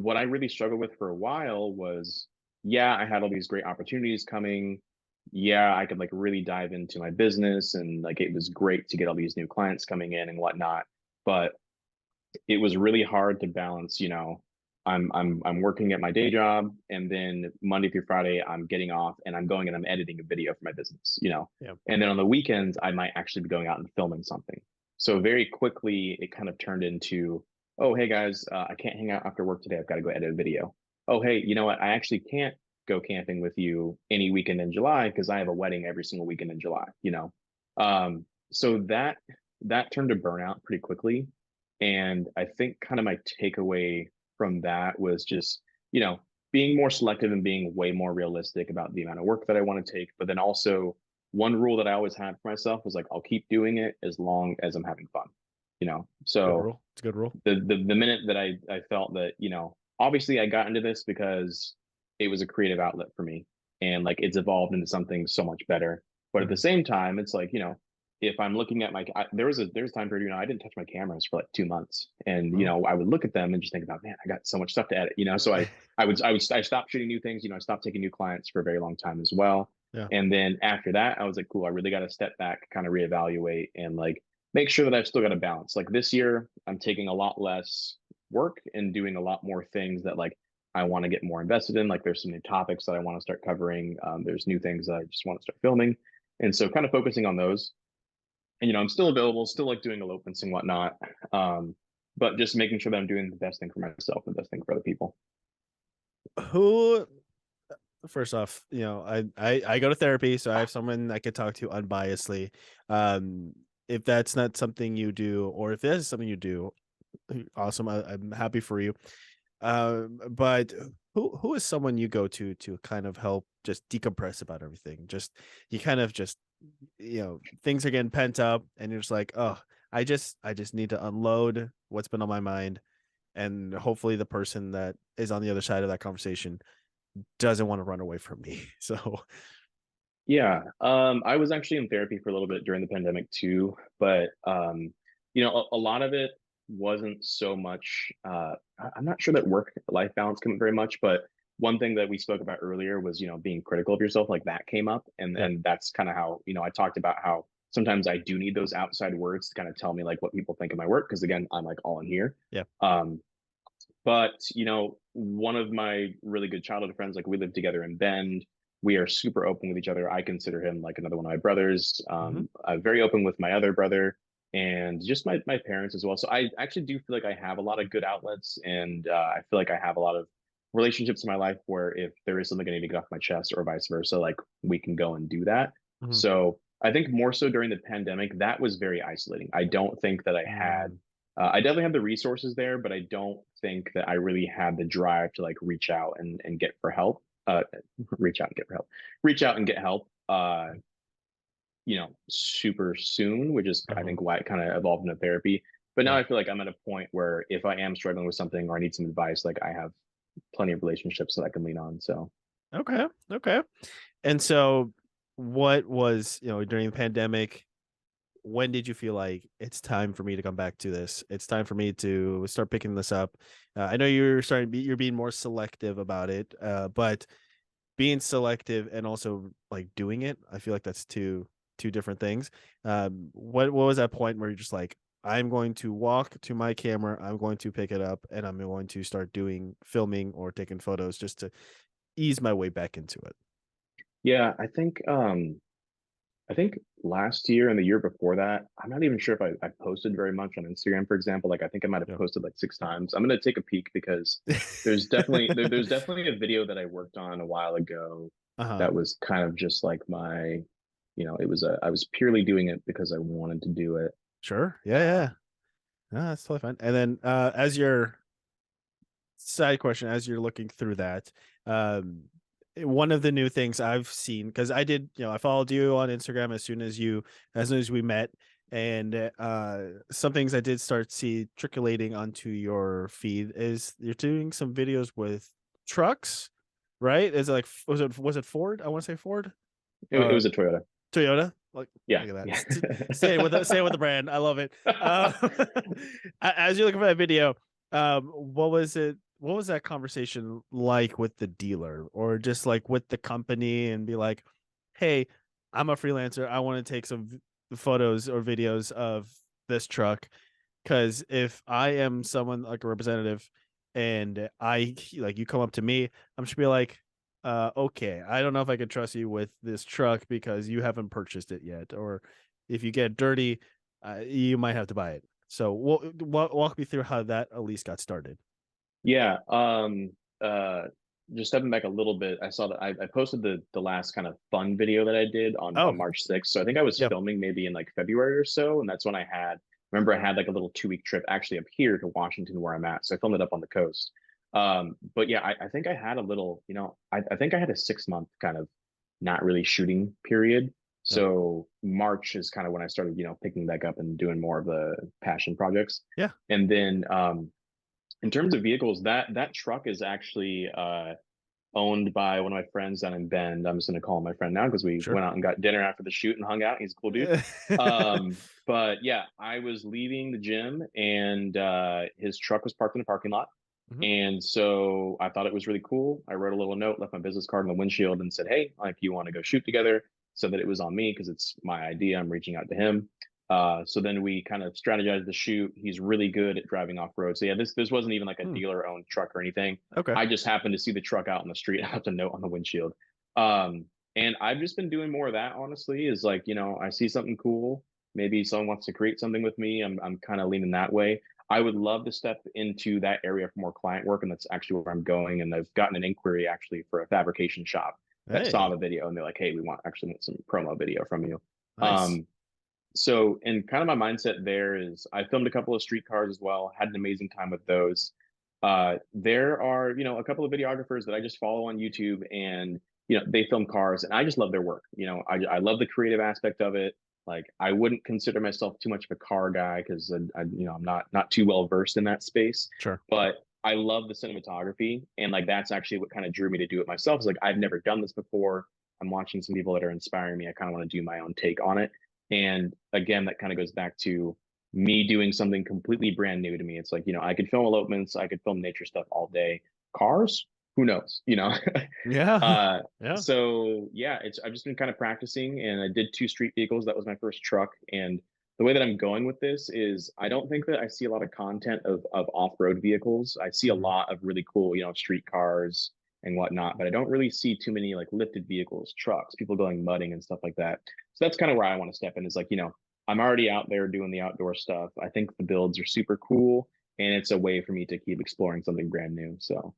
what I really struggled with for a while was, yeah, I had all these great opportunities coming. Yeah, I could like really dive into my business and like it was great to get all these new clients coming in and whatnot. But it was really hard to balance, I'm working at my day job and then Monday through Friday I'm getting off and I'm going and I'm editing a video for my business. Yeah. And then on the weekends I might actually be going out and filming something. So very quickly it kind of turned into, oh hey guys, I can't hang out after work today. I've got to go edit a video. Oh hey, you know what? I actually can't go camping with you any weekend in July because I have a wedding every single weekend in July. So that turned to burnout pretty quickly. And I think kind of my takeaway from that was just, being more selective and being way more realistic about the amount of work that I want to take. But then also, one rule that I always had for myself was like, I'll keep doing it as long as I'm having fun. Good So rule. It's a good rule. the minute that I felt that, obviously I got into this because it was a creative outlet for me and like it's evolved into something so much better. But at the Mhm. same time, it's like, if I'm looking at there's a time period, I didn't touch my cameras for like 2 months. And, Well, I would look at them and just think about, man, I got so much stuff to edit. So I stopped shooting new things, I stopped taking new clients for a very long time as well. yeah. And then after that, I was like, cool, I really got to step back, kind of reevaluate and like make sure that I've still got a balance. Like this year, I'm taking a lot less work and doing a lot more things that like I want to get more invested in. Like there's some new topics that I want to start covering. There's new things that I just want to start filming. And so kind of focusing on those. And I'm still available, still like doing elopements and whatnot. But just making sure that I'm doing the best thing for myself and the best thing for other people. Who First off, I go to therapy, so I have someone I could talk to unbiasedly. Um, if that's not something you do, or if that is something you do, awesome. I'm happy for you. But who is someone you go to kind of help just decompress about everything? Just you kind of just things are getting pent up, and you're just like, oh, I just need to unload what's been on my mind, and hopefully the person that is on the other side of that conversation doesn't want to run away from me. So, Yeah. I was actually in therapy for a little bit during the pandemic too, but a lot of it wasn't so much I'm not sure that work life balance came up very much, but one thing that we spoke about earlier was, being critical of yourself, like that came up. And yeah. and that's kind of how, I talked about how sometimes I do need those outside words to kind of tell me like what people think of my work. Cause again, I'm like all in here. Yeah. But one of my really good childhood friends, like we lived together in Bend. We are super open with each other. I consider him like another one of my brothers. Mhm. I'm very open with my other brother and just my parents as well. So I actually do feel like I have a lot of good outlets, and I feel like I have a lot of relationships in my life where if there is something I need to get off my chest or vice versa, like we can go and do that. Mhm. So I think more so during the pandemic, that was very isolating. I don't think that I had Mm. I definitely have the resources there, but I don't think that I really had the drive to like reach out and get for help. Reach out and get for help. Reach out and get help. Super soon, which is I Uh-huh. think why it kind of evolved into therapy. But now Yeah. I feel like I'm at a point where if I am struggling with something or I need some advice, like I have plenty of relationships that I can lean on. So Okay. Okay. And so what was, during the pandemic, when did you feel like it's time for me to come back to this? It's time for me to start picking this up. I know you're being more selective about it, but being selective and also like doing it, I feel like that's two different things. What was that point where you're just like, I'm going to walk to my camera, I'm going to pick it up, and I'm going to start doing filming or taking photos just to ease my way back into it. yeah, I think last year and the year before that, I'm not even sure if I posted very much on Instagram, for example. Like I think I might have Yeah. posted like 6 times. I'm gonna take a peek because there's definitely a video that I worked on a while ago Uh-huh. that was kind of just like I was purely doing it because I wanted to do it. Sure. Yeah, yeah. No, that's totally fine. And then as your side question, as you're looking through that, um one of the new things I've seen, because I did, I followed you on Instagram as soon as we met, and some things I did start see trickulating onto your feed is you're doing some videos with trucks, right? Is it like was it Ford? I want to say Ford. It was a Toyota. Toyota. Like, Yeah, look at that. yeah. Stay with the brand. I love it. Uh, as you're looking for that video, what was it? what was that conversation like with the dealer or just like with the company and be like, hey, I'm a freelancer. I want to take some photos or videos of this truck. Because if I am someone like a representative and I like you come up to me, I'm just be like, okay, I don't know if I can trust you with this truck because you haven't purchased it yet. Or if you get dirty, you might have to buy it. So walk me through how that at least got started. Yeah. Uh, just stepping back a little bit, I saw that I posted the last kind of fun video that I did on Oh, March 6th. So I think I was yep, filming maybe in like February or so, and that's when I had remember I had like a little 2 week trip actually up here to Washington where I'm at. So I filmed it up on the coast. But yeah, I think I had a little, I think I had a 6 month kind of not really shooting period. yep, So March is kind of when I started, picking back up and doing more of the passion projects. yeah, And then in terms of vehicles, that truck is actually owned by one of my friends down in Bend. I'm just gonna call him my friend now because we sure. went out and got dinner after the shoot and hung out. He's a cool dude. But yeah, I was leaving the gym and his truck was parked in the parking lot. Mhm. And so I thought it was really cool. I wrote a little note, left my business card in the windshield, and said, "Hey, if you want to go shoot together," so that it was on me because it's my idea. I'm reaching out to him. So then we kind of strategized the shoot. He's really good at driving off road. So yeah, this wasn't even like a Hmm, dealer owned truck or anything. okay. I just happened to see the truck out on the street. I left a note on the windshield. Um, and I've just been doing more of that. Honestly, is like I see something cool. Maybe someone wants to create something with me. I'm kind of leaning that way. I would love to step into that area for more client work, and that's actually where I'm going. And I've gotten an inquiry actually for a fabrication shop that saw Hey, the video, and they're like, "Hey, we want some promo video from you." nice. Um, so, and kind of my mindset there is I filmed a couple of street cars as well, had an amazing time with those. There are, a couple of videographers that I just follow on YouTube and, they film cars and I just love their work. I love the creative aspect of it. Like I wouldn't consider myself too much of a car guy because I'm not too well versed in that space, Sure. but I love the cinematography and like that's actually what kind of drew me to do it myself. Is like I've never done this before. I'm watching some people that are inspiring me. I kind of want to do my own take on it. And again, that kind of goes back to me doing something completely brand new to me. It's like, I could film elopements, I could film nature stuff all day. Cars, who knows? Yeah. uh, Yeah. so yeah, I've just been kind of practicing and I did two street vehicles. That was my first truck. And the way that I'm going with this is I don't think that I see a lot of content of off-road vehicles. I see a Mhm. lot of really cool, street cars and whatnot, but I don't really see too many like lifted vehicles, trucks, people going mudding and stuff like that. So that's kind of where I want to step in is like, I'm already out there doing the outdoor stuff. I think the builds are super cool and it's a way for me to keep exploring something brand new. So